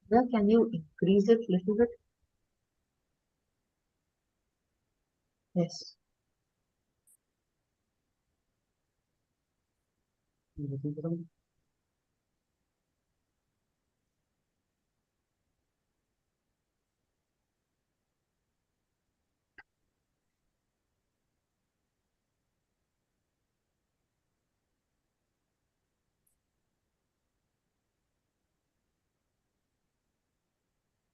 Yeah, can you increase it little bit? Yes.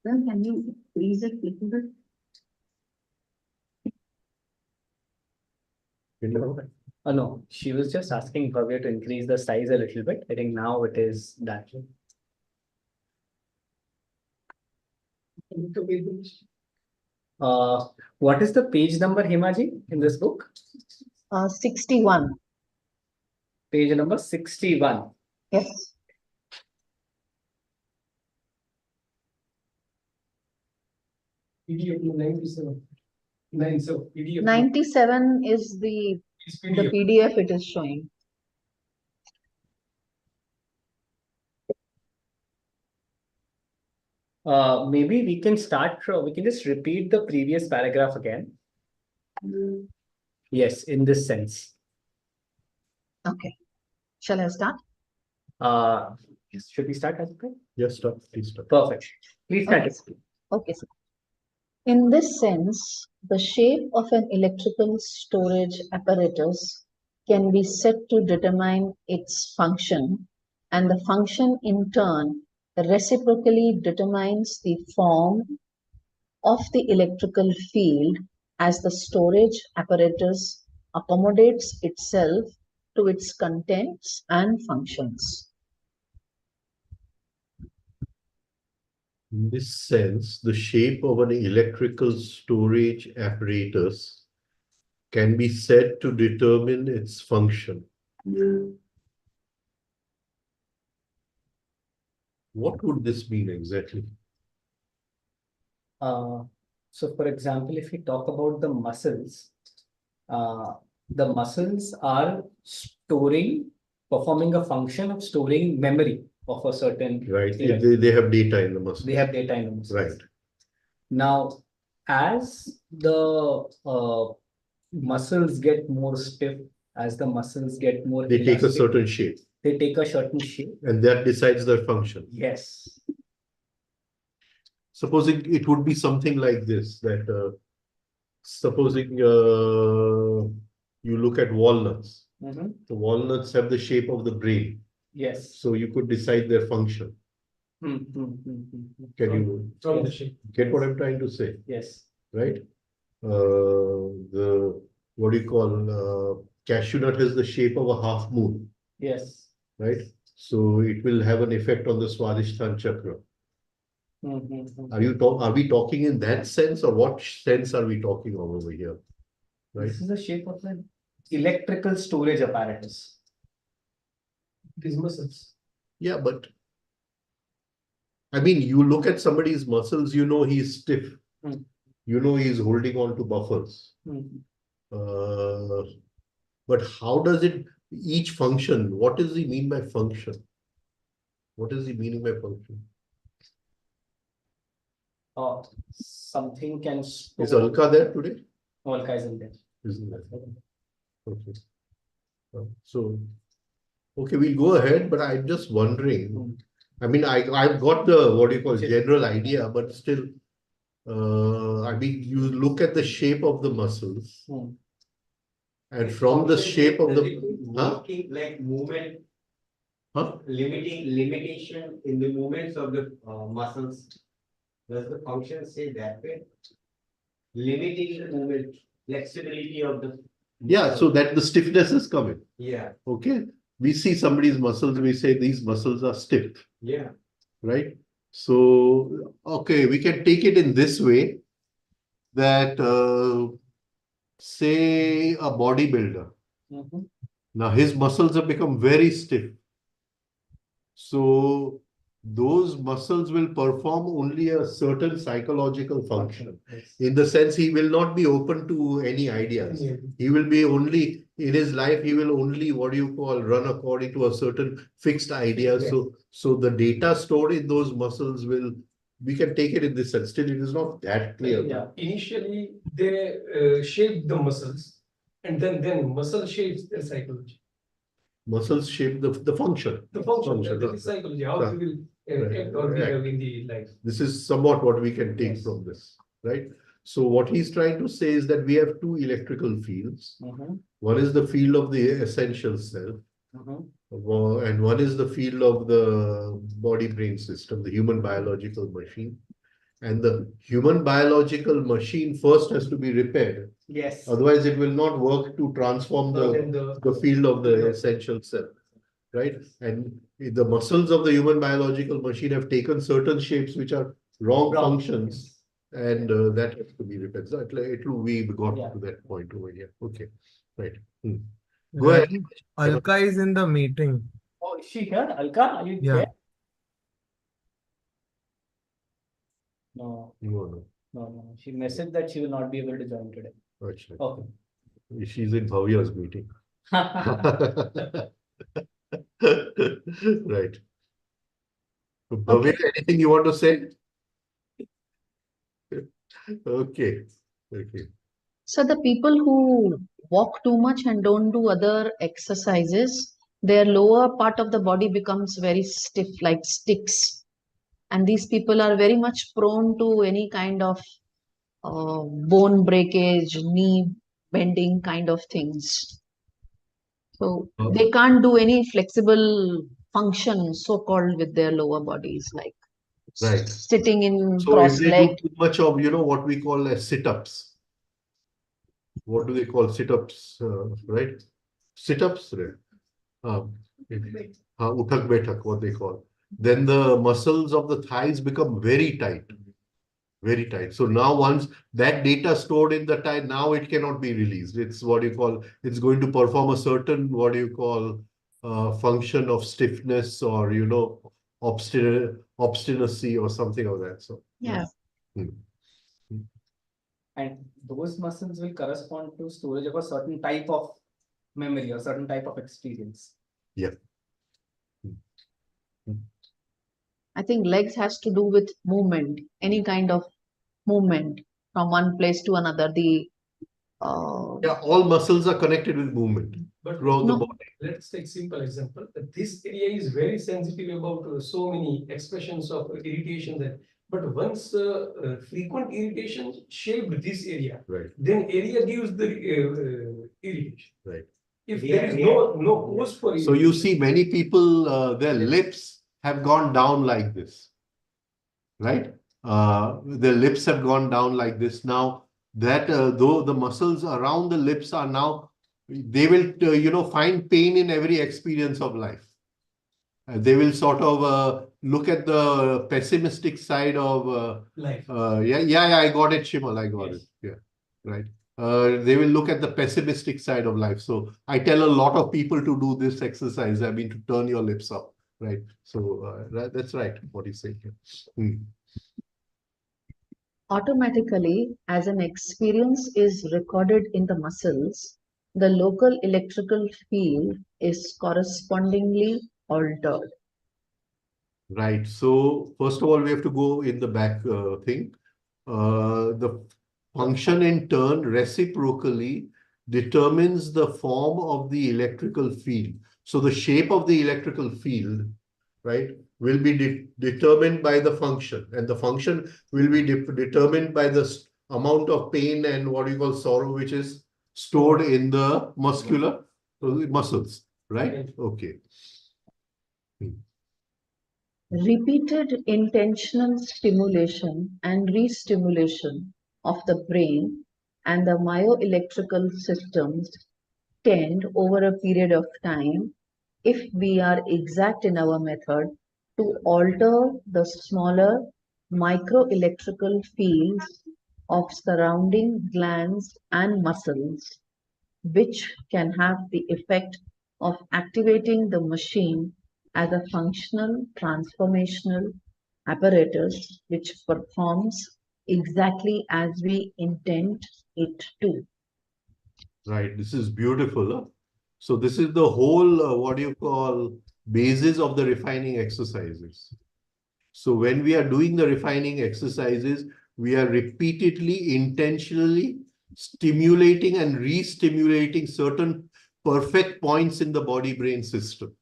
Then can you increase it little bit? No, she was just asking Bhavya to increase the size a little bit. I think now it is that. What is the page number, Himaji, in this book? 61. Page number 61. Yes. PDF 97. 97 is the PDF it is showing. Maybe we can we can just repeat the previous paragraph again. Yes, in this sense. Okay. Shall I start? Yes. Should we start, Ajay? Yes, start. Please start. Perfect. Please start. Okay, sir. In this sense, the shape of an electrical storage apparatus can be said to determine its function, and the function in turn reciprocally determines the form of the electrical field as the storage apparatus accommodates itself to its contents and functions. In this sense, the shape of an electrical storage apparatus can be said to determine its function. What would this mean exactly? So, for example, if we talk about the muscles are performing a function of storing memory of a certain. Right. They have data in the muscles. They have data in the muscles. Right. Now, as the muscles get more stiff, as the muscles get more They take a elastic, certain shape. They take a certain shape. And that decides their function. Yes. Supposing it would be something like this, that supposing you look at walnuts. Mhm. The walnuts have the shape of the brain. Yes. So you could decide their function. Can you From the shape. Get what I'm trying to say? Yes. Right? What do you call, cashew nut has the shape of a half moon. Yes. Right? So it will have an effect on the Swadhisthana chakra. Are we talking in that sense, or what sense are we talking of over here? Right? This is the shape of an electrical storage apparatus. These muscles. Yeah, but I mean, you look at somebody's muscles, you know he's stiff. You know he's holding on to buffers. But how does it each function? What does he mean by function? What is he meaning by function? Something can store. Is Alka there today? Alka isn't there. Isn't there? Okay. So, okay, we'll go ahead, but I'm just wondering. I mean, I've got the what do you call general idea, but still, I mean, you look at the shape of the muscles, and from the shape of the like movement, huh? limitation in the movements of the muscles. Does the function say that way? Limiting the movement, flexibility of the. Yeah, so that the stiffness is coming. Yeah. Okay. We see somebody's muscles, we say these muscles are stiff. Yeah. Right. So, okay, we can take it in this way that, say, a bodybuilder. Now his muscles have become very stiff. So those muscles will perform only a certain psychological function. In the sense he will not be open to any ideas. He will be only in his life, he will only run according to a certain fixed idea. Yes. So the data stored in those muscles we can take it in this sense. Still, it is not that clear. Yeah, initially they shape the muscles, and then muscle shapes their psychology. Muscles shape the function. The function, Function, that is psychology, how they will act or behave in the life. This is somewhat what we can take Yes. from this, right? So what he's trying to say is that we have two electrical fields. One is the field of the essential self, and one is the field of the body-brain system, the human biological machine. And the human biological machine first has to be repaired. Yes. Otherwise, it will not work to transform the field of the essential self, right? And the muscles of the human biological machine have taken certain shapes which are wrong functions, and that has to be repaired. So we got to that point over here. Okay, right. Go ahead. Alka is in the meeting. Oh, is she here? Alka, are you Yeah. there? No, No. no. She messaged that she will not be able to join today. Actually, Okay. she's in Bhavya's meeting. Right. So, Bhavya, anything you want to say? Okay. So the people who walk too much and don't do other exercises, their lower part of the body becomes very stiff, like sticks. And these people are very much prone to any kind of bone breakage, knee bending kind of things. So they can't do any flexible function, so-called, with their lower bodies, like Right. sitting in So if they do cross-legged. too much of, what we call as sit-ups. What do they call sit-ups, right? Sit-ups, right? Uthak bethak, what they call. Then the muscles of the thighs become very tight. Very tight. So now once that data stored in the thigh, now it cannot be released. It's it's going to perform a certain, function of stiffness or, obstinacy or something of that. So, Yeah. And those muscles will correspond to storage of a certain type of memory or certain type of experience. Yeah. I think legs has to do with movement, any kind of movement from one place to another. Yeah, all muscles are connected with movement But throughout the No. body. let's take simple example. This area is very sensitive about so many expressions of irritation there. But once frequent irritation shaped this area, Right. then area gives the irritation. Right. If Yeah, there is yeah. no cause for So you see many people, their lips have gone down like this, right? Their lips have gone down like this. Now that though the muscles around the lips are now, they will, find pain in every experience of life. They will sort of look at the pessimistic side of life. yeah, I got it, Shimal, I got Yes. it. Yeah, right. They will look at the pessimistic side of life. So I tell a lot of people to do this exercise. I mean, to turn your lips up, right? So that's right, what you say here. Automatically, as an experience is recorded in the muscles, the local electrical field is correspondingly altered. Right. So first of all, we have to go in the back thing. The function in turn reciprocally determines the form of the electrical field. So the shape of the electrical field, right, will be determined by the function, and the function will be determined by the amount of pain and what you call sorrow, which is stored in the muscles, right? Okay. Repeated intentional stimulation and re-stimulation of the brain and the myoelectrical systems tend over a period of time, if we are exact in our method, to alter the smaller microelectrical fields of surrounding glands and muscles, which can have the effect of activating the machine as a functional transformational apparatus which performs exactly as we intend it to. Right, this is beautiful. Huh? So this is the whole, what do you call, basis of the refining exercises. So when we are doing the refining exercises, we are repeatedly, intentionally stimulating and re-stimulating certain perfect points in the body-brain system,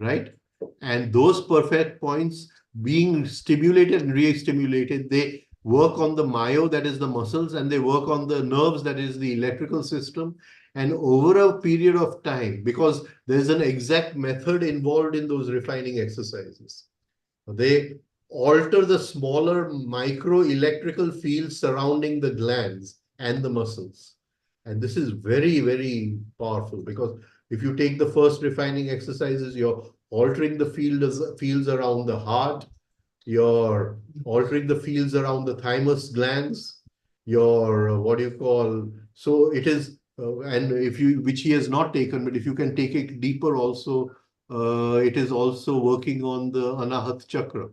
right? And those perfect points being stimulated and re-stimulated, they work on the myo, that is the muscles, and they work on the nerves, that is the electrical system. And over a period of time, because there's an exact method involved in those refining exercises, they alter the smaller micro electrical fields surrounding the glands and the muscles. And this is very, very powerful, because if you take the first refining exercises, you're altering the fields around the heart, you're altering the fields around the thymus glands, your what do you call, so it is, and if you, which he has not taken, but if you can take it deeper also, it is also working on the Anahat chakra.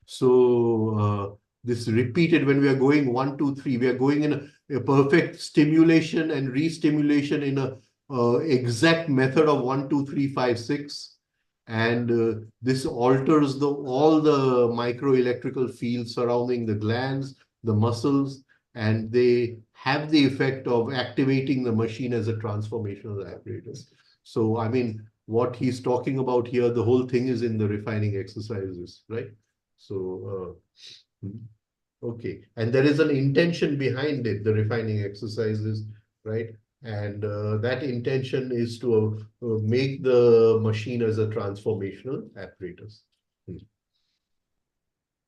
So this repeated, when we are going 1, 2, 3, we are going in a perfect stimulation and re-stimulation in a exact method of 1, 2, 3, 5, 6. And this alters all the microelectrical fields surrounding the glands, the muscles, and they have the effect of activating the machine as a transformational apparatus. So, I mean, what he's talking about here, the whole thing is in the refining exercises, right? So, okay. And there is an intention behind it, the refining exercises, right? And that intention is to make the machine as a transformational apparatus.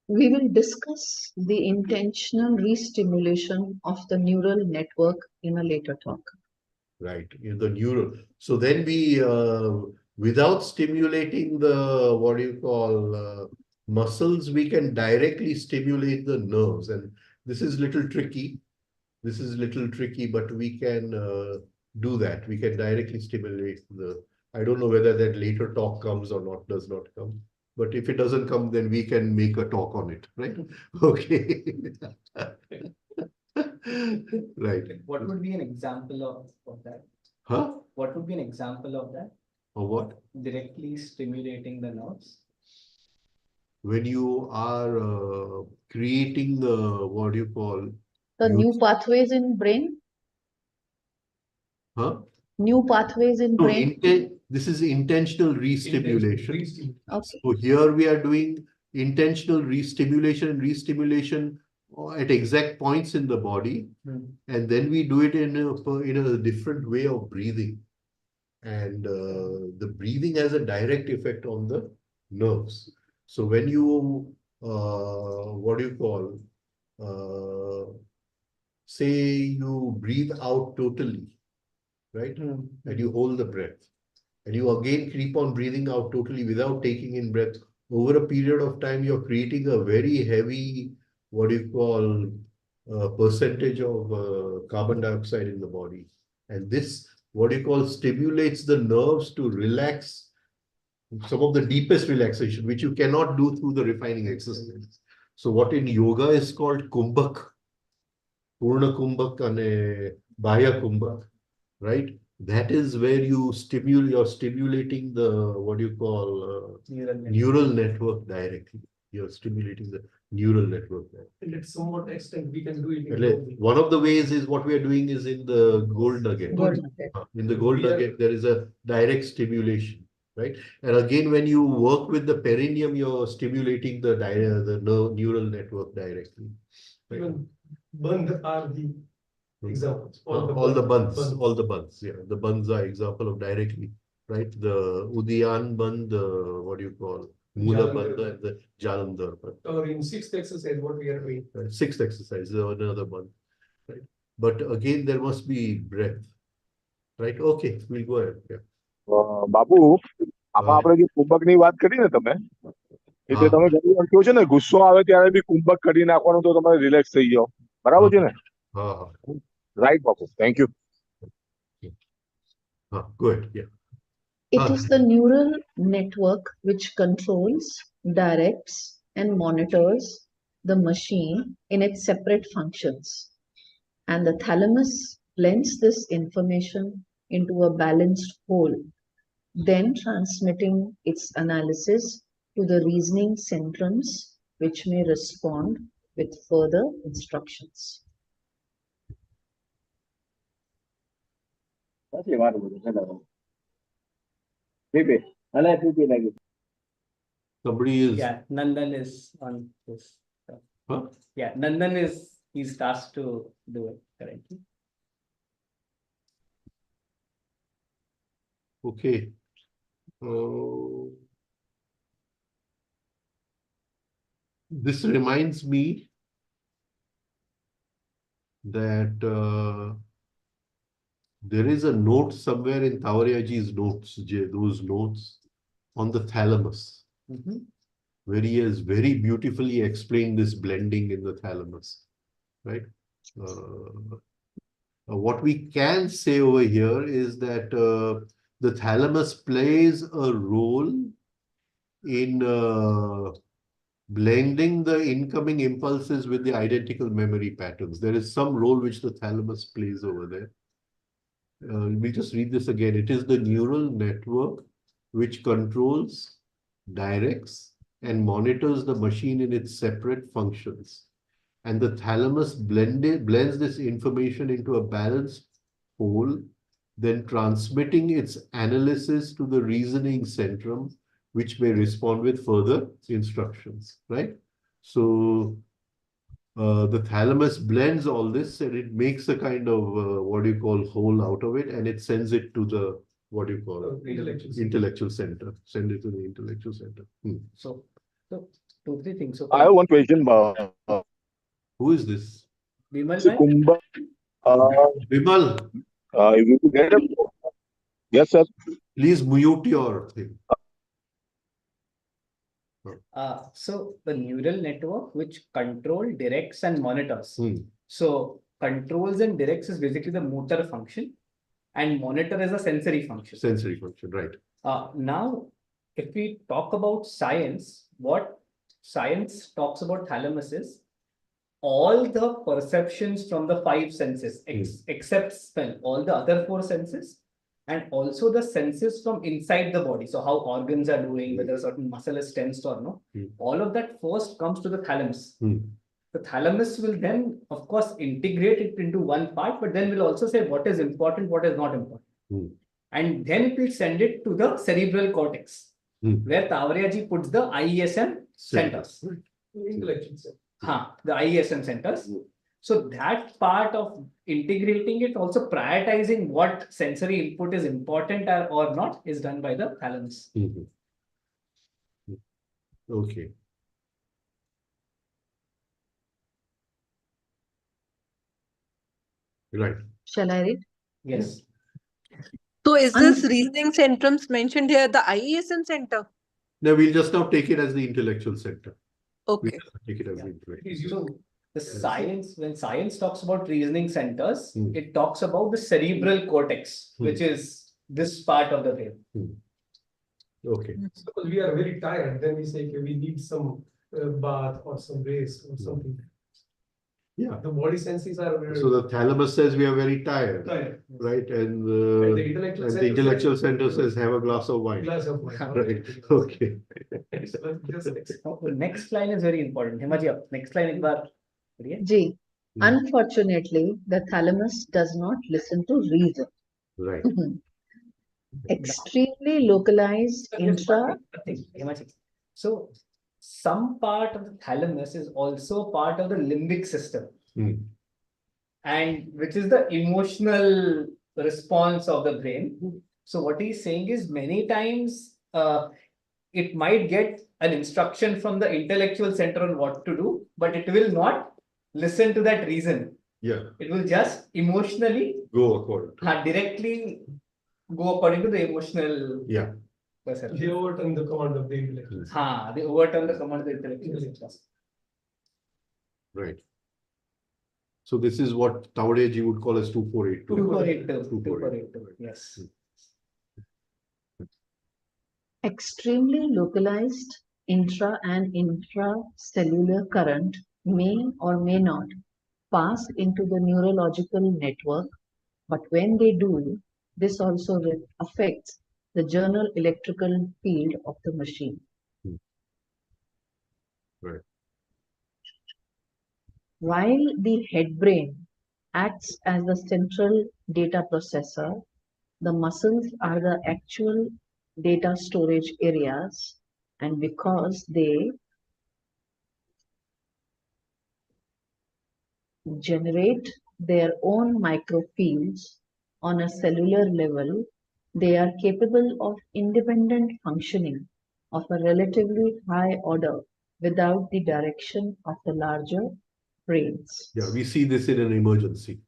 We will discuss the intentional re-stimulation of the neural network in a later talk. Right, in the neural. So then we, without stimulating the, what do you call, muscles, we can directly stimulate the nerves. And this is little tricky. This is little tricky, but we can do that. We can directly stimulate the, I don't know whether that later talk comes or not, does not come. But if it doesn't come, then we can make a talk on it, right? Okay. Right. What would be an example of that? Huh? What would be an example of that? Or what? Directly stimulating the nerves? When you are creating the, what do you call, The you, new pathways in brain, huh? new pathways in No, brain. this is intentional re-stimulation. Okay. So here we are doing intentional re-stimulation and re-stimulation at exact points in the body. And then we do it in a different way of breathing. And the breathing has a direct effect on the nerves. So when you, what do you call, say you breathe out totally, right? And you hold the breath. And you again keep on breathing out totally without taking in breath. Over a period of time, you're creating a very heavy, what do you call, percentage of carbon dioxide in the body. And this, what do you call, stimulates the nerves to relax, some of the deepest relaxation, which you cannot do through the refining exercises. So what in yoga is called kumbhak, Purna kumbhak and Bahya kumbhak, right? That is where you're stimulating the, what do you call, neural network directly. You're stimulating the neural network. And at somewhat extent, we can do it. One of the ways is what we are doing is in the gold nugget. Gold nugget. In the gold nugget, there is a direct stimulation, right? And again, when you work with the perineum, you're stimulating the neural network directly. Right? Even Bandh are the examples. All the buns, yeah. The buns are example of directly, right? The Udiyan band, what do you call? Mula band and the Jalandhar band. Or in sixth exercise, what we are doing. Sixth exercise, another one, right? But again, there must be breath, right? Okay, we'll go ahead. Yeah. Babu આમાં આપણે જે કુંભક ની વાત કરી ને તમે એટલે હા. તમે ઘણી વાર કહો છો ને ગુસ્સો આવે ત્યારે બી કુંભક કરી નાખવાનું તો તમે રિલેક્સ થઈ જાઓ બરાબર છે ને હા. Right Babu thank you Go ahead. Yeah. It is the neural network which controls, directs, and monitors the machine in its separate functions. And the thalamus blends this information into a balanced whole, then transmitting its analysis to the reasoning centrums, which may respond with further instructions. Somebody is, Yeah, Nandan is on this. huh? Yeah, Nandan he's tasked to do it currently. Okay. This reminds me that there is a note somewhere in Tawariaji's notes, those notes on the thalamus, where he has very beautifully explained this blending in the thalamus, right? What we can say over here is that the thalamus plays a role in blending the incoming impulses with the identical memory patterns. There is some role which the thalamus plays over there. Let me just read this again. It is the neural network which controls, directs, and monitors the machine in its separate functions. And the thalamus blends this information into a balanced whole, then transmitting its analysis to the reasoning centrum, which may respond with further instructions, right? So the thalamus blends all this and it makes a kind of what do you call whole out of it, and it sends it to the what do you call intellectual center. Send it to the intellectual center. So 2-3 things. So I have one question. Who is this? Vimal So bhai? Kumbha, Vimal, if you get a, yes, sir. please mute your thing. So the neural network which control, directs, and monitors. So controls and directs is basically the motor function, and monitor is a sensory function. Sensory function, right? Now, if we talk about science, what science talks about thalamus is all the perceptions from the 5 senses, except smell, all the other 4 senses, and also the senses from inside the body. So how organs are doing, whether a certain muscle is tensed or no, all of that first comes to the thalamus. The thalamus will then, of course, integrate it into one part, but then will also say what is important, what is not important. And then it will send it to the cerebral cortex, where Tawariaji puts the IESM centers. Intellectual center. The IESM centers. So that part of integrating it, also prioritizing what sensory input is important or not, is done by the thalamus. Okay. Right. Shall I read? Yes. So is this reasoning centrums mentioned here the IESM center? No, we'll just now take it as the intellectual center. Okay. Take it as the intellectual. So the science, when science talks about reasoning centers, it talks about the cerebral cortex, which is this part of the brain. Okay. Suppose we are very tired, then we say, okay, we need some bath or some rest or something. Yeah. The body senses are very... So the thalamus says we are very tired, right? And the intellectual center says have a glass of wine. Glass of wine. Right. Okay. The next line is very important. Himaji, next line. G. Unfortunately, the thalamus does not listen to reason. Right. Extremely localized intra. So some part of the thalamus is also part of the limbic system, and which is the emotional response of the brain. So what he's saying is many times it might get an instruction from the intellectual center on what to do, but it will not listen to that reason. Yeah. It will just emotionally go according. Directly go according to the emotional. Yeah. They overturn the command of the intellectual. They overturn the command of the intellectual. Right. So this is what Tawariaji would call as 2482. 2482. Yes. Extremely localized intra and intracellular current may or may not pass into the neurological network But when they do, this also affects the general electrical field of the machine. Right. While the head brain acts as the central data processor, the muscles are the actual data storage areas, and because they generate their own microfields on a cellular level, they are capable of independent functioning of a relatively high order without the direction of the larger brains. Yeah, we see this in an emergency.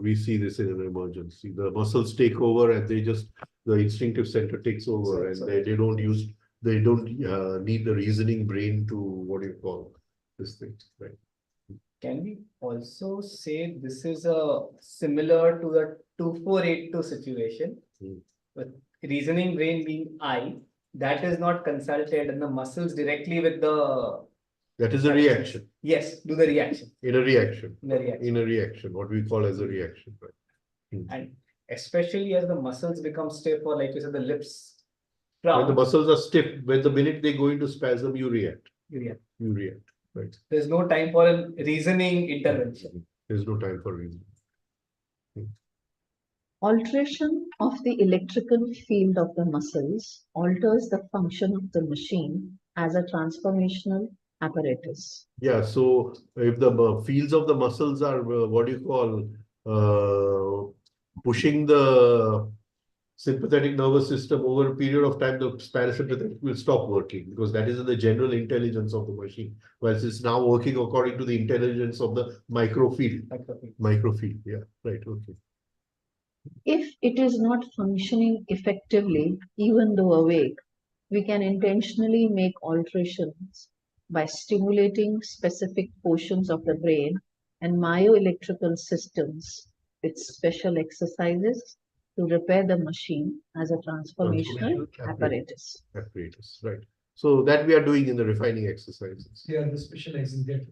We see this in an emergency. The muscles take over and the instinctive center takes over, and they don't need the reasoning brain to, what do you call this thing, right? Can we also say this is a similar to the 2482 situation with reasoning brain being I, that is not consulted and the muscles directly with the. That is a reaction. Yes, do the reaction. In a reaction. In a reaction. What we call as a reaction, right? And especially as the muscles become stiff, or like you said, the lips. When the muscles are stiff, when the minute they go into spasm, you react. You react. Right. There's no time for a reasoning intervention. There's no time for reasoning. Alteration of the electrical field of the muscles alters the function of the machine as a transformational apparatus. Yeah, so if the fields of the muscles are what do you call pushing the sympathetic nervous system over a period of time, the parasympathetic will stop working because that is in the general intelligence of the machine. Whereas it's now working according to the intelligence of the microfield. Microfield, yeah, right, okay. If it is not functioning effectively, even though awake, we can intentionally make alterations by stimulating specific portions of the brain and myoelectrical systems with special exercises to repair the machine as a transformational apparatus. Right. So that we are doing in the refining exercises. Yeah, the specializing that.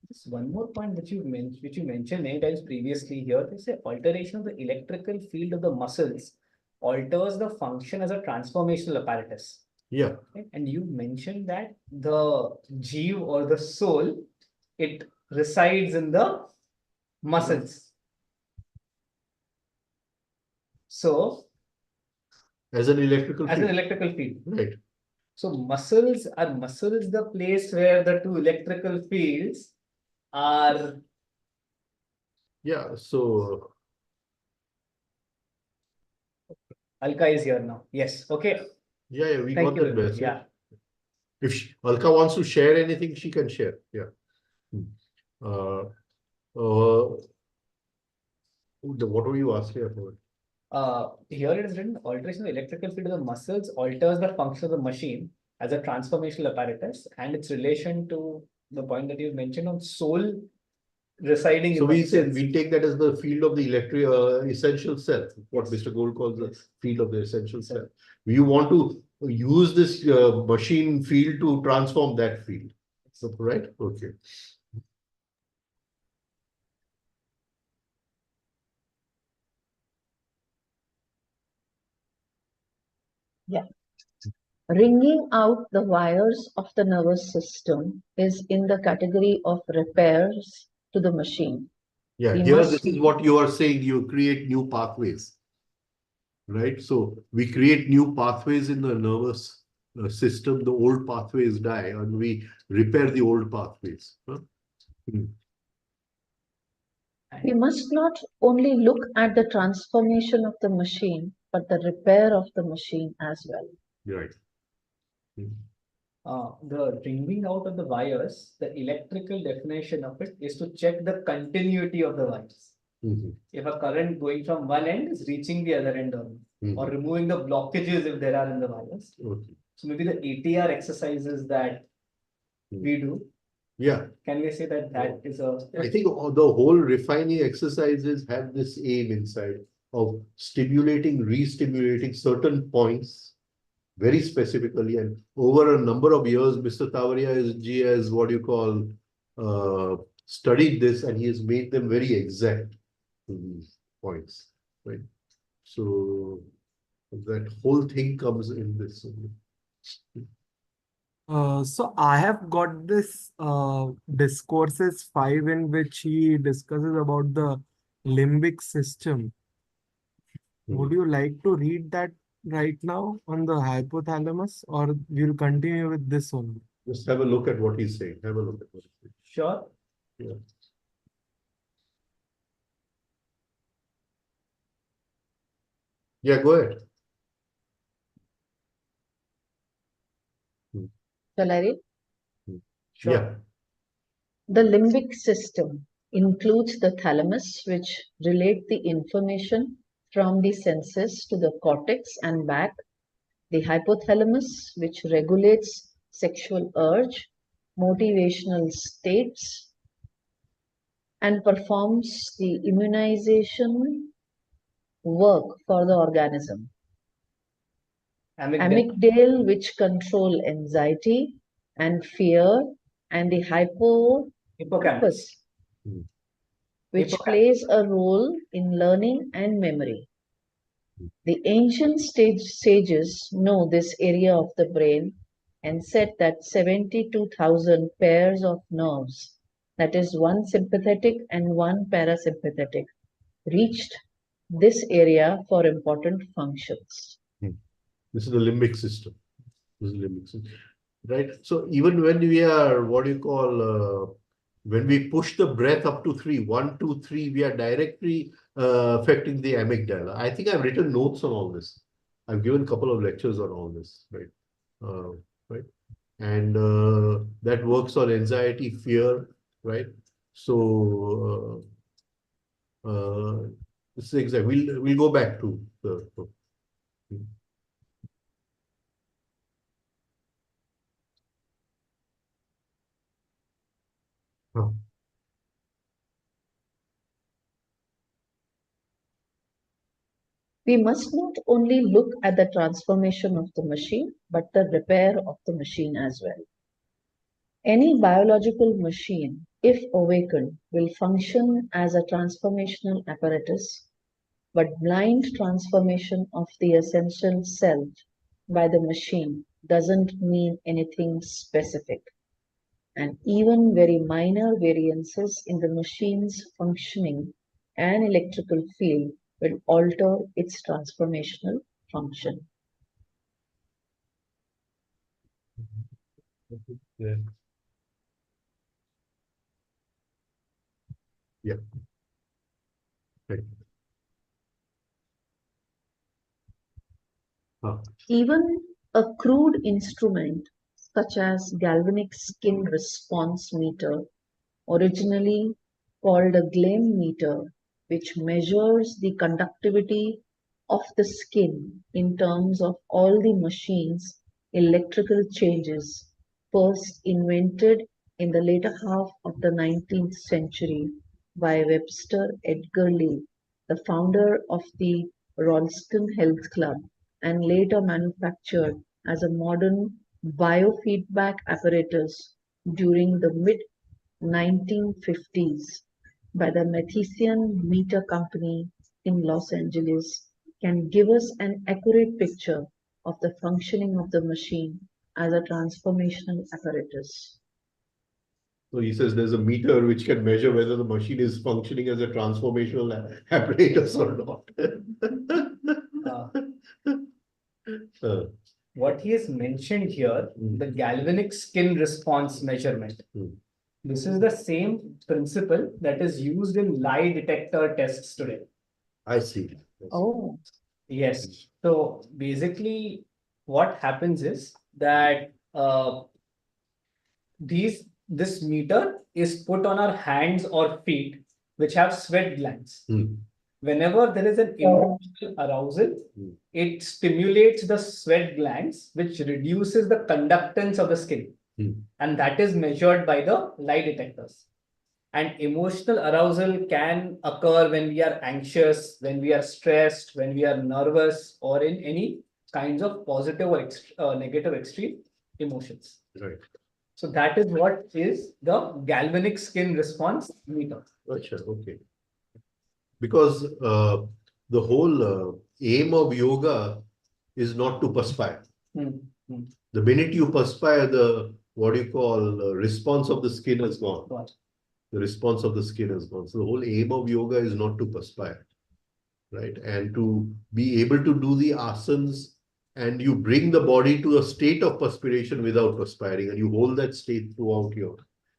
Just one more point which you mentioned many times previously here. They say alteration of the electrical field of the muscles alters the function as a transformational apparatus. Yeah. Okay? And you mentioned that the jeev or the soul, it resides in the muscles. So, as an electrical field. Right. So muscles the place where the two electrical fields are. Yeah, so Alka is here now. Yes. Okay. Yeah, we got that message. Yeah. If Alka wants to share anything, she can share. Yeah. What were you asking about? Here it is written, alteration of the electrical field of the muscles alters the function of the machine as a transformational apparatus and its relation to the point that you mentioned on soul residing. So we take that as the field of the essential self, what Mr. Gold calls the field of the essential self. We want to use this machine field to transform that field. So, right? Okay. Yeah. Wringing out the wires of the nervous system is in the category of repairs to the machine. Yeah, here this is what you are saying, you create new pathways, right? So we create new pathways in the nervous system, the old pathways die and we repair the old pathways. Huh? We must not only look at the transformation of the machine, but the repair of the machine as well. Right. The wringing out of the wires, the electrical definition of it is to check the continuity of the wires. If a current going from one end is reaching the other end or removing the blockages if there are in the wires. So maybe the ATR exercises that we do. Yeah. Can we say that that is a... I think the whole refining exercises have this aim inside of stimulating, re-stimulating certain points very specifically, and over a number of years, Mr. Tavaria has what you call studied this, and he has made them very exact. to these points, right? So that whole thing comes in this. So I have got this discourses 5 in which he discusses about the limbic system. Would you like to read that right now on the hypothalamus, or we'll continue with this only? Just have a look at what he's saying. Have a look at what he's saying. Sure. Yeah. Yeah, go ahead. Shall I read? Sure. Yeah. The limbic system includes the thalamus, which relate the information from the senses to the cortex and back, the hypothalamus, which regulates sexual urge, motivational states, and performs the immunization work for the organism. Amygdala, which control anxiety and fear, and the hippocampus, Hippocampus. which Hippocampus. plays a role in learning and memory. The ancient sages know this area of the brain and said that 72,000 pairs of nerves, that is, one sympathetic and one parasympathetic, reached this area for important functions. This is the limbic system. This is the limbic system. Right. So even when we are, when we push the breath up to 3, 1, 2, 3, we are directly affecting the amygdala. I think I've written notes on all this. I've given a couple of lectures on all this, right? Right. And that works on anxiety, fear, right? So this is exactly. We'll go back to the. We must not only look at the transformation of the machine, but the repair of the machine as well. Any biological machine, if awakened, will function as a transformational apparatus, but blind transformation of the essential self by the machine doesn't mean anything specific. And even very minor variances in the machine's functioning and electrical field will alter its transformational function. Yeah. Yeah. Right. Even a crude instrument such as galvanic skin response meter, originally called a gleam meter, which measures the conductivity of the skin in terms of all the machine's electrical changes, first invented in the later half of the 19th century by Webster Edgar Lee, the founder of the Rollston Health Club, and later manufactured as a modern biofeedback apparatus during the mid 1950s by the Matheson Meter Company in Los Angeles, can give us an accurate picture of the functioning of the machine as a transformational apparatus. So he says there's a meter which can measure whether the machine is functioning as a transformational apparatus or not. What he has mentioned here, the galvanic skin response measurement. This is the same principle that is used in lie detector tests today. I see. Oh. Yes. So basically, what happens is that this meter is put on our hands or feet, which have sweat glands. Whenever there is an emotional arousal, it stimulates the sweat glands, which reduces the conductance of the skin. And that is measured by the lie detectors. And emotional arousal can occur when we are anxious, when we are stressed, when we are nervous, or in any kinds of positive or negative extreme emotions. Right. So that is what is the galvanic skin response meter. Gotcha. Okay. because the whole aim of yoga is not to perspire. The minute you perspire, the what do you call response of the skin is gone. The response of the skin is gone. So the whole aim of yoga is not to perspire, right? And to be able to do the asanas, and you bring the body to a state of perspiration without perspiring, and you hold that state throughout your.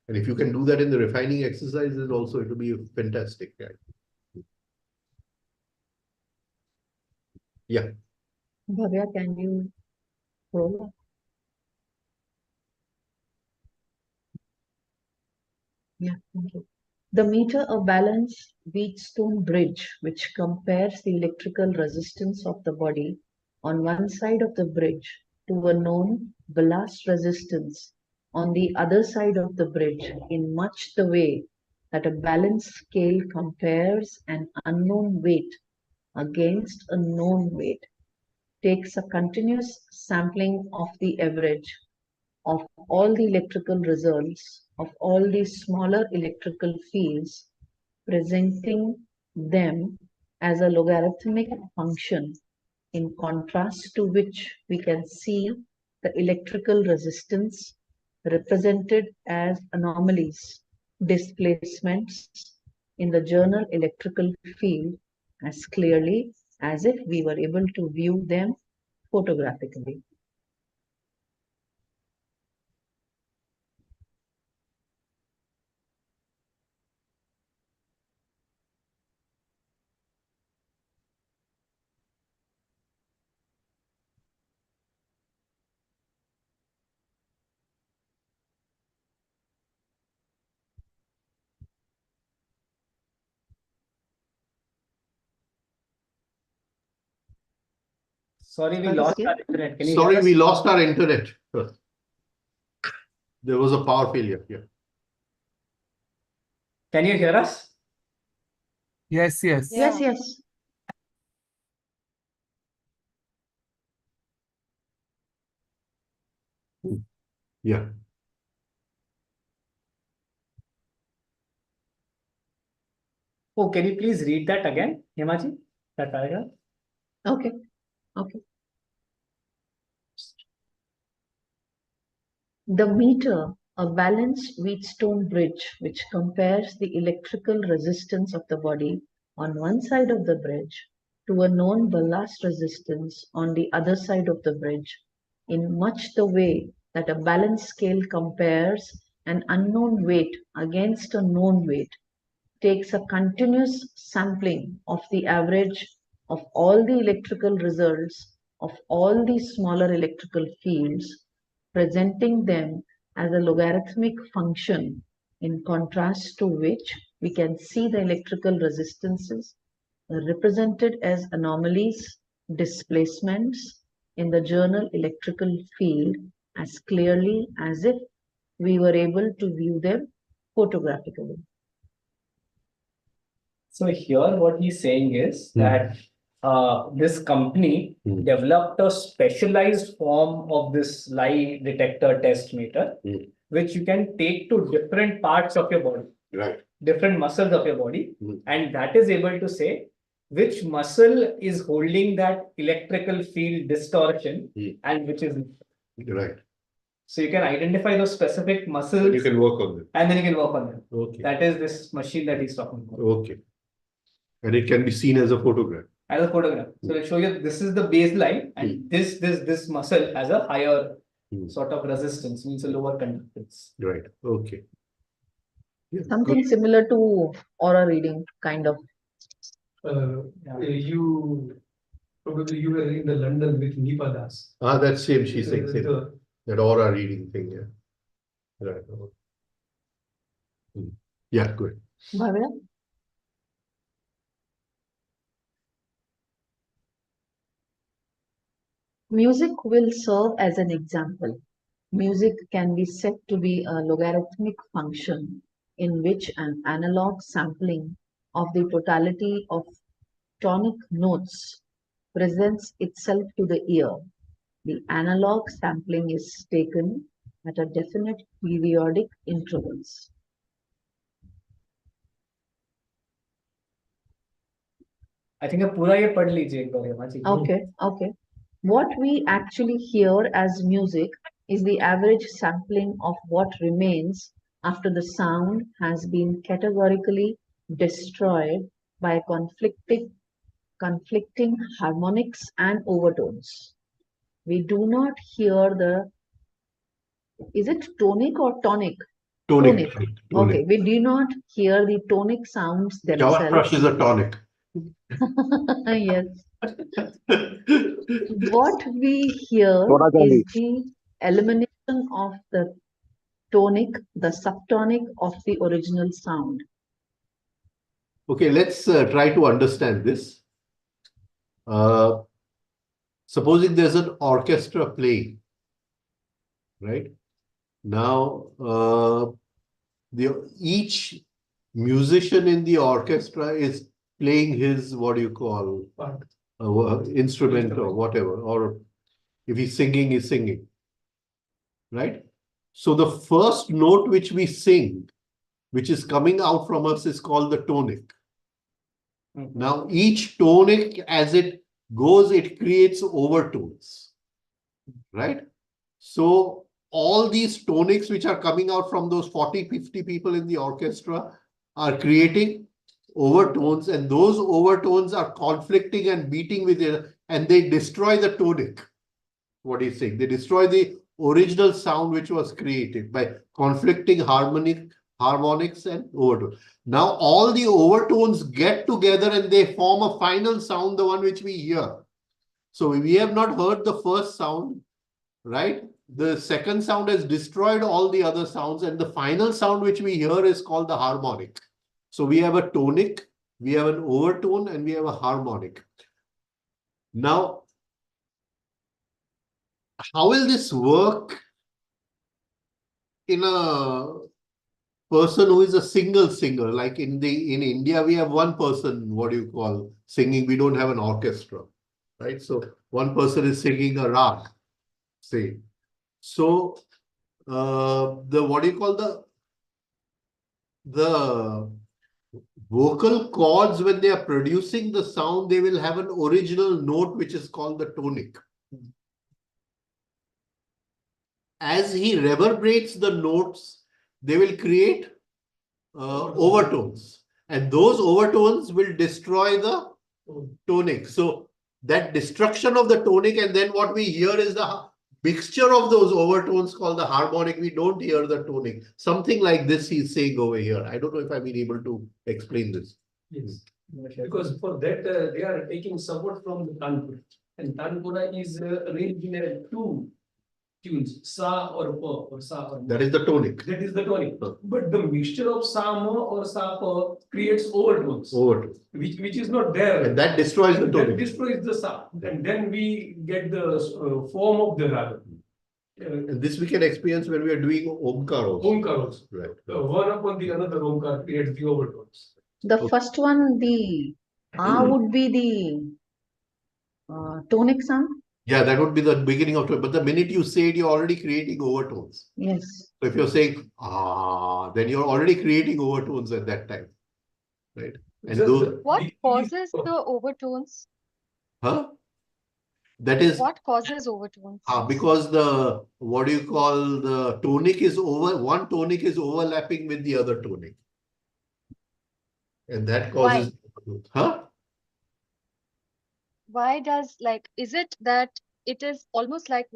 And if you can do that in the refining exercises, also it will be fantastic. Right? Yeah. Bhavya, can you scroll? Yeah, thank you. The meter of balance Wheatstone bridge, which compares the electrical resistance of the body on one side of the bridge to a known ballast resistance on the other side of the bridge in much the way that a balance scale compares an unknown weight against a known weight, takes a continuous sampling of the average of all the electrical results of all these smaller electrical fields, presenting them as a logarithmic function, in contrast to which we can see the electrical resistance represented as anomalies, displacements in the journal electrical field as clearly as if we were able to view them photographically. Sorry, we That is lost clear? our internet. Can you Sorry, hear us? we lost our internet. There was a power failure. Yeah. Can you hear us? Yes, yes. Yes, yes. Yeah. Oh, can you please read that again, Himaji? That paragraph? Okay, okay. The meter, a balanced Wheatstone bridge which compares the electrical resistance of the body on one side of the bridge to a known ballast resistance on the other side of the bridge, in much the way that a balance scale compares an unknown weight against a known weight, takes a continuous sampling of the average of all the electrical results of all these smaller electrical fields, presenting them as a logarithmic function, in contrast to which we can see the electrical resistances represented as anomalies, displacements in the journal electrical field as clearly as if we were able to view them photographically. So here what he's saying is that this company developed a specialized form of this lie detector test meter, which you can take to different parts of your body, Right. different muscles of your body, and that is able to say which muscle is holding that electrical field distortion and which is Right. so you can identify those specific muscles And you can work on them. and then you can work on them. Okay. That is this machine that he's talking about. Okay. And it can be seen as a photograph. As a photograph. So it'll show you this is the baseline and this muscle has a higher sort of resistance, means a lower conductance. Right. Okay. Yeah, Something good. similar to aura reading, kind of. You probably you were in the London with Nipa Das. Ah, that's same. She's saying same. The- That aura reading thing. Yeah. Right. Yeah. Good. Bhavya? Music will serve as an example. Music can be said to be a logarithmic function in which an analog sampling of the totality of tonic notes presents itself to the ear. The analog sampling is taken at a definite periodic intervals. I think पूरा ये पढ़ लीजिए एक बार Himanshi. Okay. What we actually hear as music is the average sampling of what remains after the sound has been categorically destroyed by conflicting harmonics and overtones. We do not hear the, is it tonic or tonic? Tonic. Okay, we do not hear the tonic sounds Chawatprash is themselves. a tonic. Yes. What we hear Sona is Chandi. the elimination of the tonic, the subtonic of the original sound. Okay, let's try to understand this. Supposing there's an orchestra playing, right? Now, each musician in the orchestra is playing his, what do you call, instrument or whatever, or if he's singing, he's singing, right? So the first note which we sing, which is coming out from us, is called the tonic. Now, each tonic, as it goes, it creates overtones, right? So all these tonics which are coming out from those 40, 50 people in the orchestra are creating overtones, and those overtones are conflicting and beating with it, and they destroy the tonic. What he's saying, they destroy the original sound which was created by conflicting harmonics and overtones. Now all the overtones get together and they form a final sound, the one which we hear. So we have not heard the first sound, right? The second sound has destroyed all the other sounds, and the final sound which we hear is called the harmonic. So we have a tonic, we have an overtone, and we have a harmonic. Now, how will this work in a person who is a single singer? Like in India, we have one person, what do you call, singing. We don't have an orchestra, right? So one person is singing a rag, say. So what do you call, the vocal cords, when they are producing the sound, they will have an original note which is called the tonic. As he reverberates the notes, they will create overtones, and those overtones will destroy the tonic. So that destruction of the tonic, and then what we hear is the mixture of those overtones called the harmonic. We don't hear the tonic. Something like this he's saying over here. I don't know if I've been able to explain this. Yes, because for that they are taking support from the Tanpura, and Tanpura is arranged in two tunes, sa or pa, or sa or ma. That is the tonic. That is the tonic. But the mixture of sa ma or sa pa creates overtones. Overtones. Which is not there. And that destroys the tonic. That destroys the sa. And then we get the form of the raga. And this we can experience when we are doing Omkar also. Omkar also. Right. One upon the another Omkar creates the overtones. The first one, the would be the tonic sound. Yeah, that would be the beginning of it. But the minute you say it, you're already creating overtones. Yes. So if you're saying then you're already creating overtones at that time, right? And those, What causes the overtones? huh? That is What causes overtones? because the, what do you call, the tonic is one tonic is overlapping with the other tonic. And that causes, huh? Why does, like, is it that it is almost like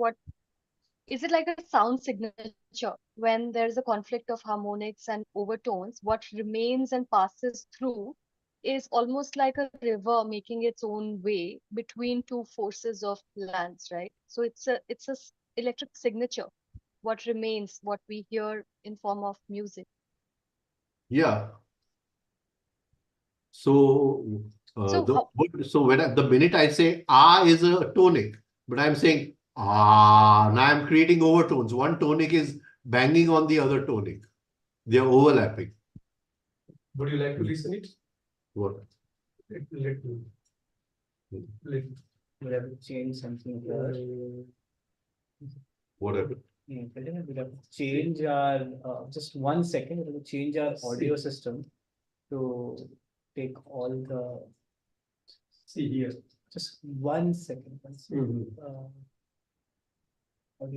is it like a sound signature when there's a conflict of harmonics and overtones? What remains and passes through is almost like a river making its own way between two forces of lands, right? So it's a electric signature. What remains, what we hear in form of music. Yeah. So, so when the minute I say is a tonic, but I'm saying now I'm creating overtones. One tonic is banging on the other tonic. They're overlapping. Would you like to listen it? What? Let me. We'll have to change something here. Whatever. We'll have to change our just 1 second. We'll have to change our audio system to take all the See here. Just 1 second.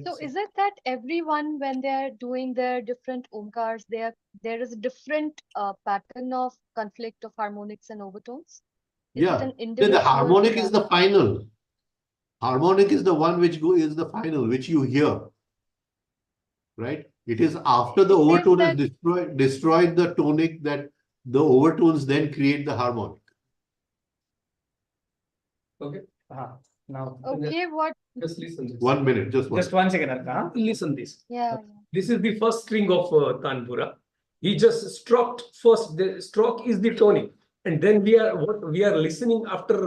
So is it that everyone, when they're doing their different omkars, there is a different pattern of conflict of harmonics and overtones? Is it Yeah. an The individual? harmonic is the final. Harmonic is the one which is the final, which you hear. Right? It is after the It says overtone that is destroyed the tonic that the overtones then create the harmonic. Okay. Now, okay, what? Just listen this. 1 minute, just 1 second, Alka. Listen this. Yeah, This is the first string of Tanpura. He just struck first. The stroke is the tonic, and then what we are listening after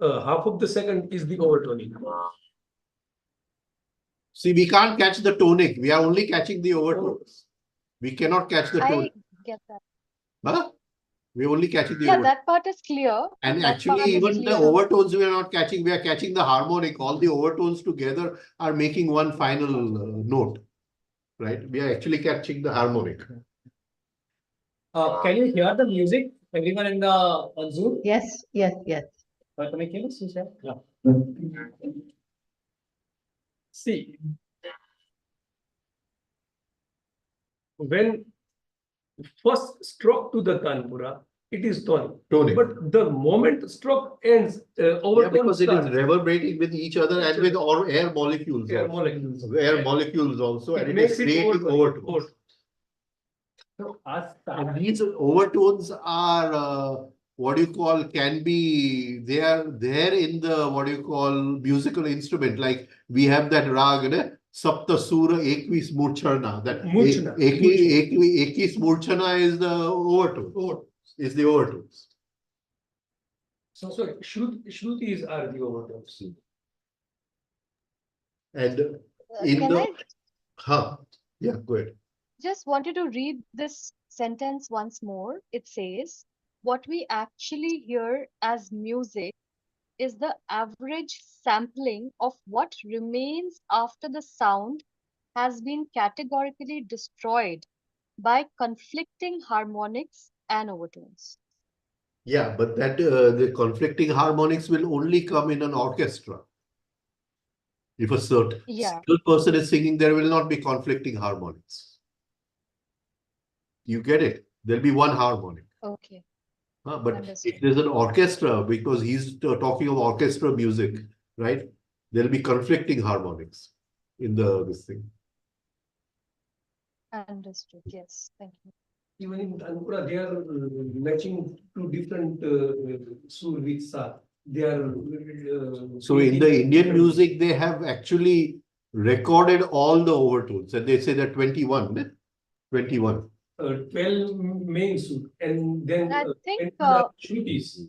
half of the second is the overtoning. See, we can't catch the tonic. We are only catching the overtones. We cannot catch the I tonic. get that. Huh? We're only catching the Yeah, overtones. that part is clear. And That actually, part is even the clear. overtones we are not catching. We are catching the harmonic. All the overtones together are making one final note. Right? We are actually catching the harmonic. Can you hear the music? Everyone in the on Zoom? Yes, yes, yes. Yeah. See, when first stroke to the Tanpura, it is tonic. But the moment stroke ends, overtone because it is starts. reverberating with each other and with our air molecules. Air also. molecules. Air molecules also, and it makes is it creating overtone. overtones. So, And these overtones are what you call they are there in the what you call musical instrument. Like we have that rag, Sapta Sura Ekvis Murchana. That Ekvis Murchana is the overtone. Is the overtones. So Shrutis are the overtones. And in Can the I go ahead. just wanted to read this sentence once more? It says, what we actually hear as music is the average sampling of what remains after the sound has been categorically destroyed by conflicting harmonics and overtones. Yeah, but that the conflicting harmonics will only come in an orchestra. If a certain single person is singing, there will not be conflicting harmonics. You get it? There'll be one harmonic. Okay. But Understood. if there's an orchestra, because he's talking of orchestra music, right? There'll be conflicting harmonics in this thing. Understood. Yes. Thank you. Even in Tanpura, they are matching two different sur with sa. They are. So in the Indian music, they have actually recorded all the overtones, and they say that 21. 21. 12 main sur, and then I think Shrutis,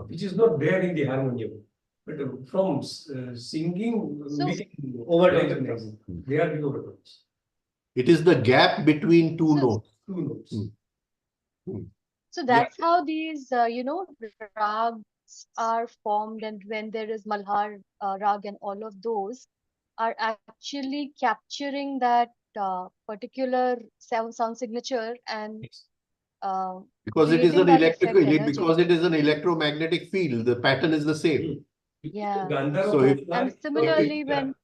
which is not there in the harmonium. But from singing, overtones. They are the overtones. It is the gap between two notes. Two notes. So that's how these, rags are formed, and when there is Malhar rag and all of those are actually capturing that particular sound signature and because it is creating an that effect because it is an electromagnetic field, the pattern is the same. Yeah. So And similarly, when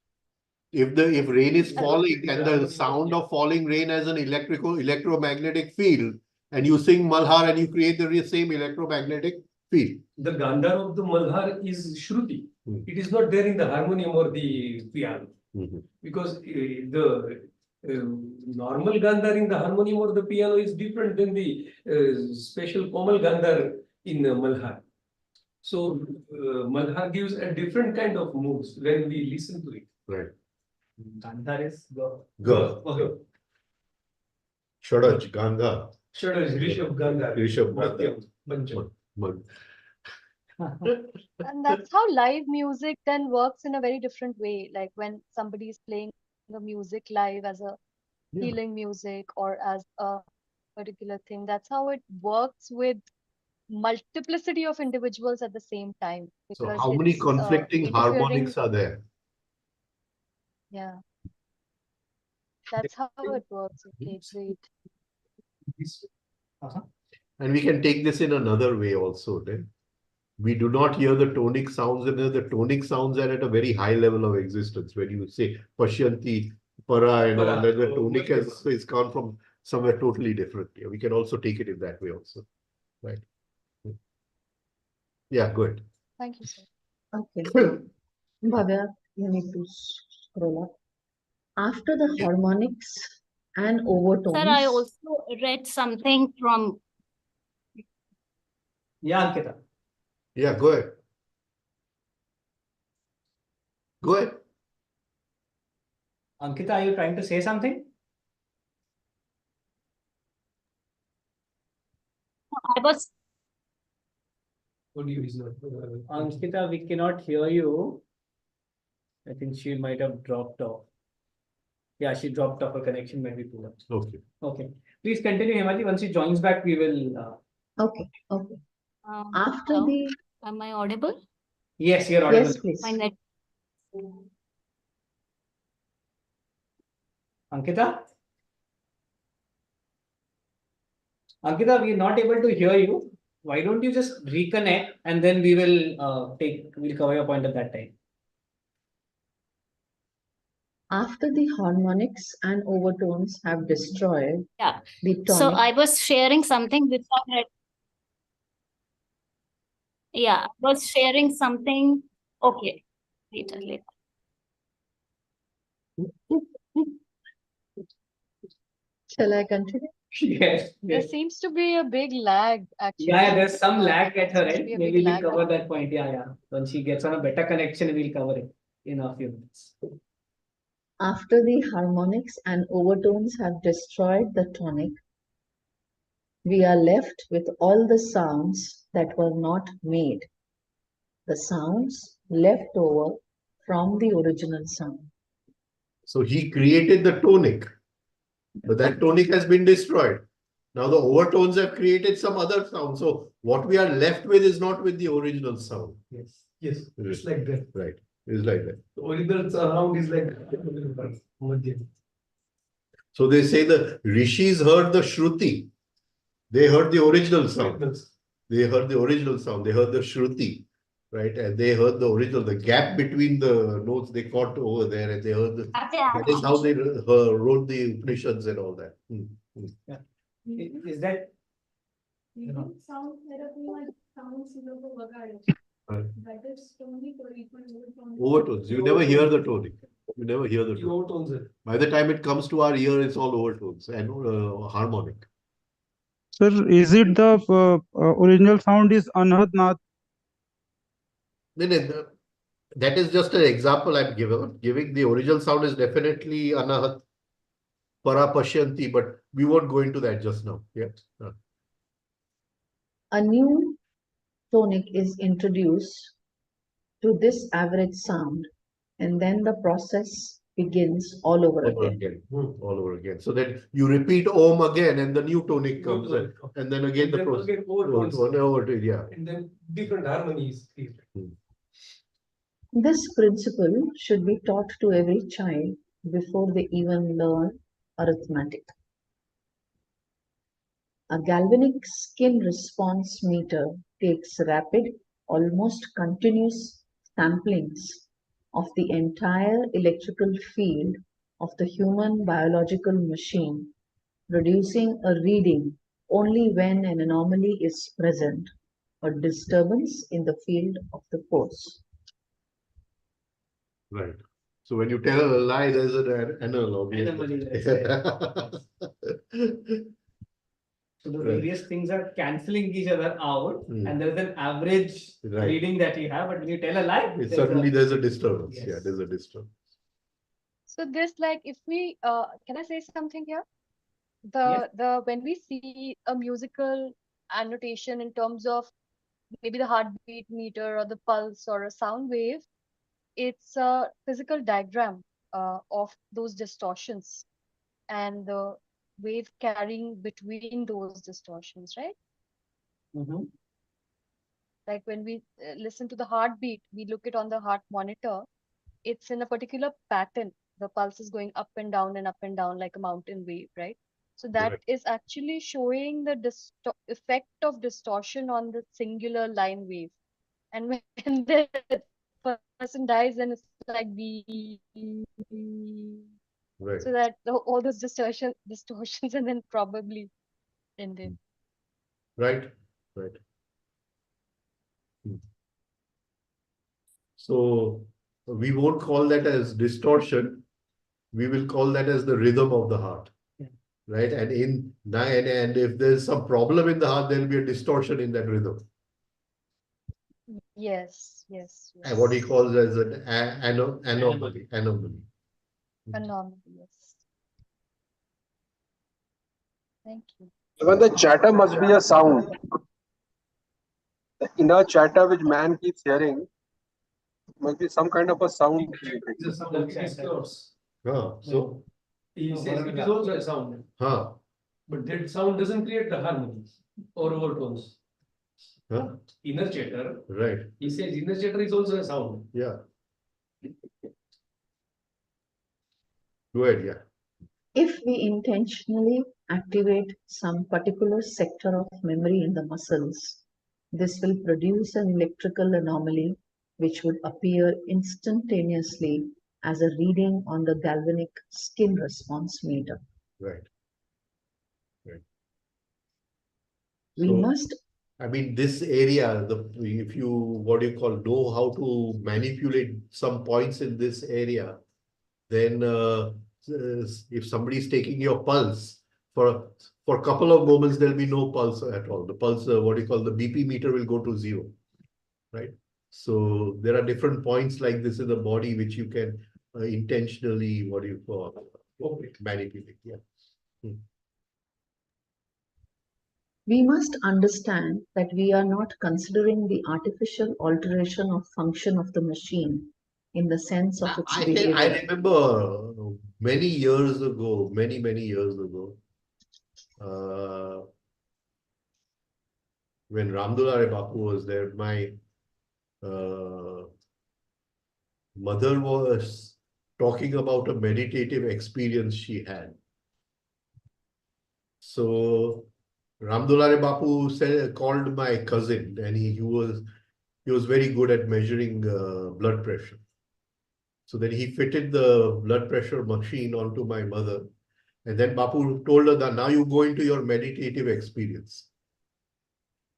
if rain is falling and the sound of falling rain has an electromagnetic field, and you sing Malhar and you create the same electromagnetic field. The Gandhar of the Malhar is Shruti. It is not there in the harmonium or the piano. Because the normal Gandhar in the harmonium or the piano is different than the special Komal Gandhar in Malhar. So Malhar gives a different kind of moods when we listen to it. Right. Gandhar is the Shadaj, Ganga. Shadaj, Rishabh Gandhar. and that's how live music then works in a very different way. Like when somebody is playing the music live as a healing music or as a particular thing, that's how it works with multiplicity of individuals at the same time. So Because how many it's conflicting harmonics are there? Yeah. That's how it works. Okay, great. And we can take this in another way also. Then. We do not hear the tonic sounds, and the tonic sounds are at a very high level of existence. When you say Pashyanti, Para, and all, then the tonic is gone from somewhere totally different. Yeah, we can also take it in that way also. Right. Yeah, go ahead. Thank you, sir. Okay. Bhavya, you need to scroll up. After the harmonics and Sir, I overtones, also read something from. Yeah, Ankita. Yeah, go ahead. Go ahead. Ankita, are you trying to say something? I was. Audio is not. Ankita, we cannot hear you. I think she might have dropped off. Yeah, she dropped off. Her connection might be poor. Okay. Okay. Please continue, Hemaji. Once she joins back, we will. okay, okay. After Hello? the, Am I audible? Yes, you're audible. yes, please. My net. Ankita? Ankita, we are not able to hear you. Why don't you just reconnect and then we will we'll cover your point at that time. After the harmonics and overtones have destroyed Yeah. the So tonic, I was sharing something which I read. Yeah, I was sharing something. Okay. Later. shall I continue? Yes. There Yes. seems to be a big lag, actually. Yeah, there's some lag at her Seems to end. be a Maybe big we'll lag. cover that point. Yeah. When she gets on a better connection, we'll cover it in a few minutes. After the harmonics and overtones have destroyed the tonic, we are left with all the sounds that were not made, the sounds left over from the original sound. So he created the tonic, but that tonic has been destroyed. Now the overtones have created some other sound. So what we are left with is not with the original sound. Yes. Yes. It's like that. Right. It's like that. The original sound is like. So they say the rishis heard the shruti. They heard the original sound. They heard the original sound. They heard the shruti, right? And they heard the original, the gap between the notes they caught over there, and they heard the. That is how they wrote the Upanishads and all that. Yeah. Is that? Sound therapy માં sounds એ લોકો વગાડે. That is tonic or equal overtones. Overtones. You never hear the tonic. You never hear the tonic. Overtones. By the time it comes to our ear, it's all overtones and harmonic. Sir, is it the original sound is Anahat Nath? That is just an example I'm giving. The original sound is definitely Anahat, Para Pashyanti, but we won't go into that just now. Yeah. A new tonic is introduced to this average sound, and then the process begins all over again. All over again. So then you repeat Om again, and the new tonic comes, and then again the process. Yeah. And then different harmonies. This principle should be taught to every child before they even learn arithmetic. A galvanic skin response meter takes rapid, almost continuous samplings of the entire electrical field of the human biological machine, producing a reading only when an anomaly is present, a disturbance in the field of the force. Right. So when you tell a lie, there's an anomaly. So the various things are cancelling each other out, and there's an average reading that you have. But when you tell a lie, there's a disturbance. Yes. Yeah, there's a disturbance. So this, like, if we can I say something here? Yes. When we see a musical annotation in terms of maybe the heartbeat meter or the pulse or a sound wave, it's a physical diagram of those distortions and the wave carrying between those distortions, right? Like when we listen to the heartbeat, we look it on the heart monitor. It's in a particular pattern. The pulse is going up and down like a mountain wave, right? So that is actually showing the effect of distortion on the singular line wave. And when the person dies, then it's like Right. so that all those distortions and then probably ended. Right. Right. So we won't call that as distortion. We will call that as the rhythm of the heart. Right. And if there's some problem in the heart, there'll be a distortion in that rhythm. Yes, yes, And what he yes. calls as an anomaly. Anomaly, yes. Thank you. Even the chatter must be a sound. The inner chatter which man keeps hearing must be some kind of a sound. It's a sound, it is yours. So He says it is also a sound. But that sound doesn't create the harmonies or overtones. Inner chatter. Right. He says inner chatter is also a sound. Yeah. Go ahead, yeah. If we intentionally activate some particular sector of memory in the muscles, this will produce an electrical anomaly which would appear instantaneously as a reading on the galvanic skin response meter. Right. Right. We must. I mean, this area, if you, what do you call, know how to manipulate some points in this area, then if somebody is taking your pulse for a couple of moments, there'll be no pulse at all. The pulse, what do you call, the BP meter will go to 0, right? So there are different points like this in the body which you can intentionally, what do you call, manipulate. Yeah. We must understand that we are not considering the artificial alteration of function of the machine in the sense of its behavior. I remember many years ago, many years ago, when Ramdulare Bapu was there, my mother was talking about a meditative experience she had. So Ramdulare Bapu called my cousin, and he was very good at measuring blood pressure. So then he fitted the blood pressure machine onto my mother. And then Bapu told her that now you go into your meditative experience.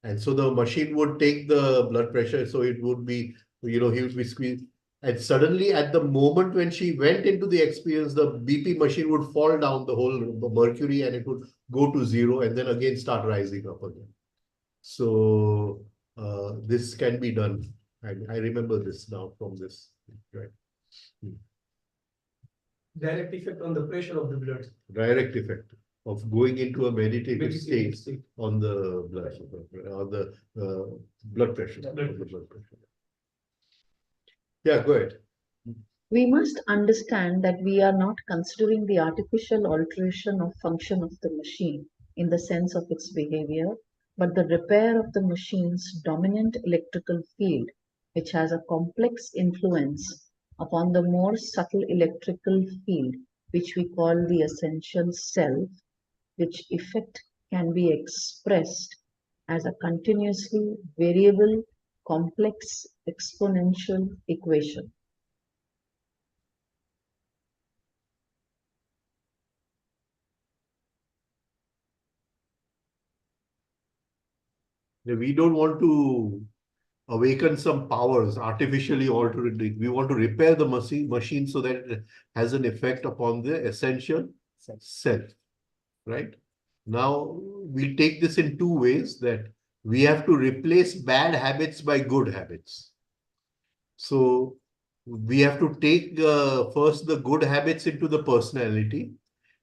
And so the machine would take the blood pressure. So it would be, he would be squeezed. And suddenly at the moment when she went into the experience, the BP machine would fall down, the whole mercury, and it would go to 0 and then again start rising up again. So this can be done. I remember this now from this, right? Direct effect on the pressure of the blood. Direct effect of going into a meditative state on the blood, on the blood pressure. Yeah, go ahead. We must understand that we are not considering the artificial alteration of function of the machine in the sense of its behavior, but the repair of the machine's dominant electrical field, which has a complex influence upon the more subtle electrical field, which we call the essential self, which effect can be expressed as a continuously variable, complex exponential equation. We don't want to awaken some powers, artificially alter it. We want to repair the machine so that it has an effect upon the essential self, right? Now, we'll take this in two ways, that we have to replace bad habits by good habits. So we have to take first the good habits into the personality,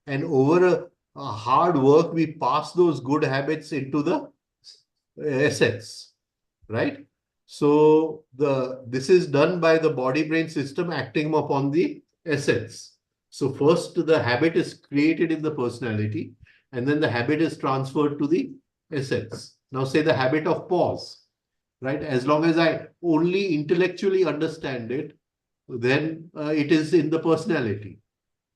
and over a hard work, we pass those good habits into the essence, right? So this is done by the body-brain system acting upon the essence. So first the habit is created in the personality, and then the habit is transferred to the essence. Now say the habit of pause, right? As long as I only intellectually understand it, then it is in the personality,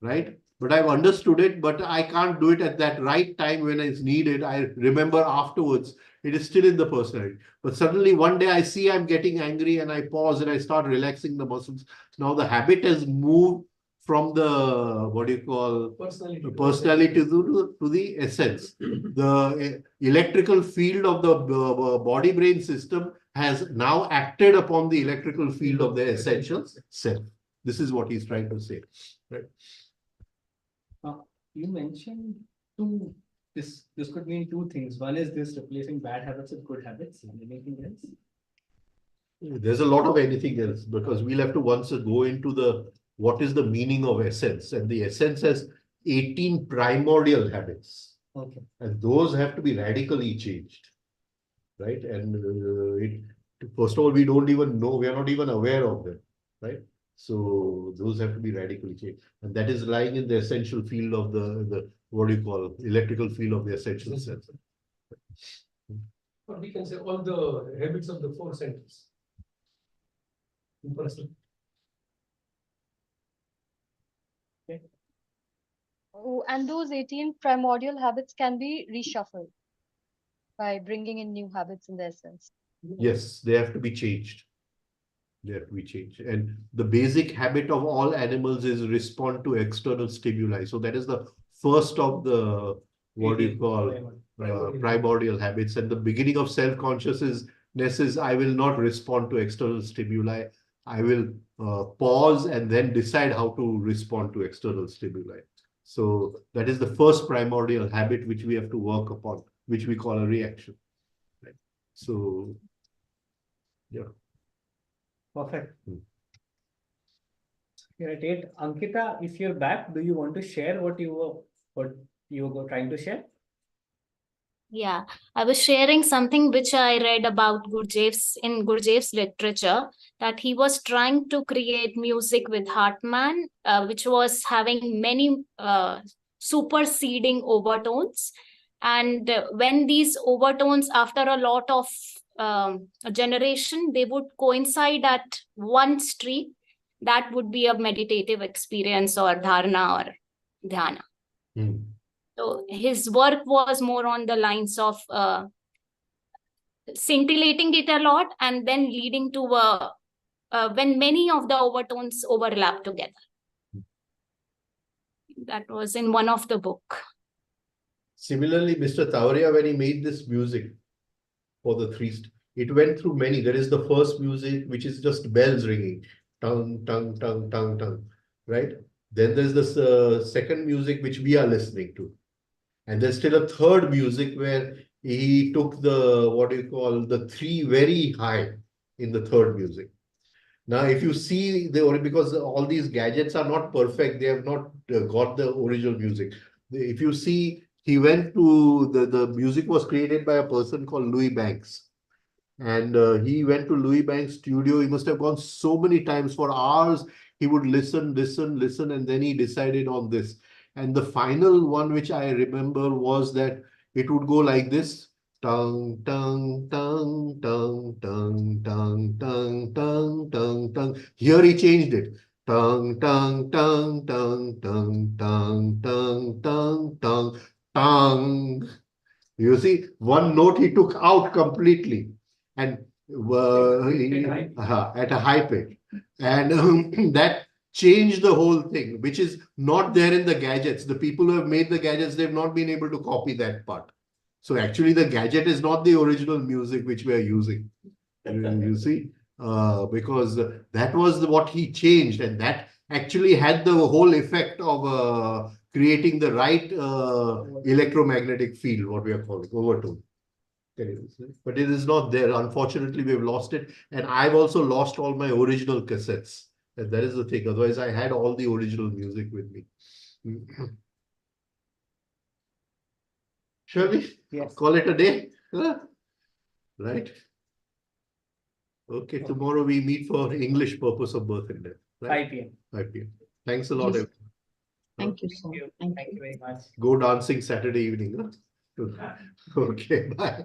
right? but I've understood it, but I can't do it at that right time when it's needed. I remember afterwards, it is still in the personality. But suddenly one day I see I'm getting angry and I pause and I start relaxing the muscles. Now the habit has moved from the, what do you call, personality to the essence. The electrical field of the body brain system has now acted upon the electrical field of the essential self. This is what he's trying to say. Right. You mentioned two. This could mean two things. One is this replacing bad habits with good habits. Anything else? There's a lot of anything else, because we'll have to once go into the what is the meaning of essence, and the essence has 18 primordial habits. Okay. And those have to be radically changed, right? And first of all, we don't even know, we are not even aware of them, right? So those have to be radically changed, and that is lying in the essential field of the what do you call, electrical field of the essential self. Or we can say all the habits of the four centers. Okay. Oh, and those 18 primordial habits can be reshuffled by bringing in new habits in the essence. Yes, they have to be changed. They have to be changed. And the basic habit of all animals is respond to external stimuli. So that is the first of the, what do you call, primordial habits. And the beginning of self-consciousness is, I will not respond to external stimuli. I will pause and then decide how to respond to external stimuli. So that is the first primordial habit which we have to work upon, which we call a reaction. Right? So, yeah. Perfect. Great. Ankita, if you're back, do you want to share what you were trying to share? Yeah, I was sharing something which I read about in Gurdjieff's literature, that he was trying to create music with Hartman, which was having many superseding overtones. And when these overtones, after a lot of generation, they would coincide at one street, that would be a meditative experience or dharana or dhyana. So his work was more on the lines of scintillating it a lot and then leading to when many of the overtones overlap together. That was in one of the book. Similarly, Mr. Tauria, when he made this music for the it went through many. There is the first music, which is just bells ringing, tung, tung, tung, tung, tung, right? Then there's this second music, which we are listening to. And there's still a third music where he took the, what do you call, the three very high in the third music. Now, if you see because all these gadgets are not perfect, they have not got the original music. If you see, he went to, the music was created by a person called Louis Banks. And he went to Louis Banks' studio. He must have gone so many times for hours. He would listen, and then he decided on this. And the final one, which I remember, was that it would go like this. Tung, tung, tung, tung, tung, tung, tung, tung, tung, tung. Here he changed it. Tung, tung, tung, tung, tung, tung, tung, tung, tung, tung. You see, one note he took out completely. And at a high pitch. And that changed the whole thing, which is not there in the gadgets. The people who have made the gadgets, they've not been able to copy that part. So actually the gadget is not the original music which we are using. You see, because that was what he changed, and that actually had the whole effect of creating the right electromagnetic field, what we are calling overtone. But it is not there. Unfortunately, we've lost it. And I've also lost all my original cassettes. And that is the thing. Otherwise, I had all the original music with me. Shall we call it a day? Huh? Right? Okay, tomorrow we meet for English purpose of birth and death. Right? 5 p.m. 5 p.m. Thanks a lot. Yes. Thank you, sir. Thank you very much. Go dancing Saturday evening. Huh? Okay, bye.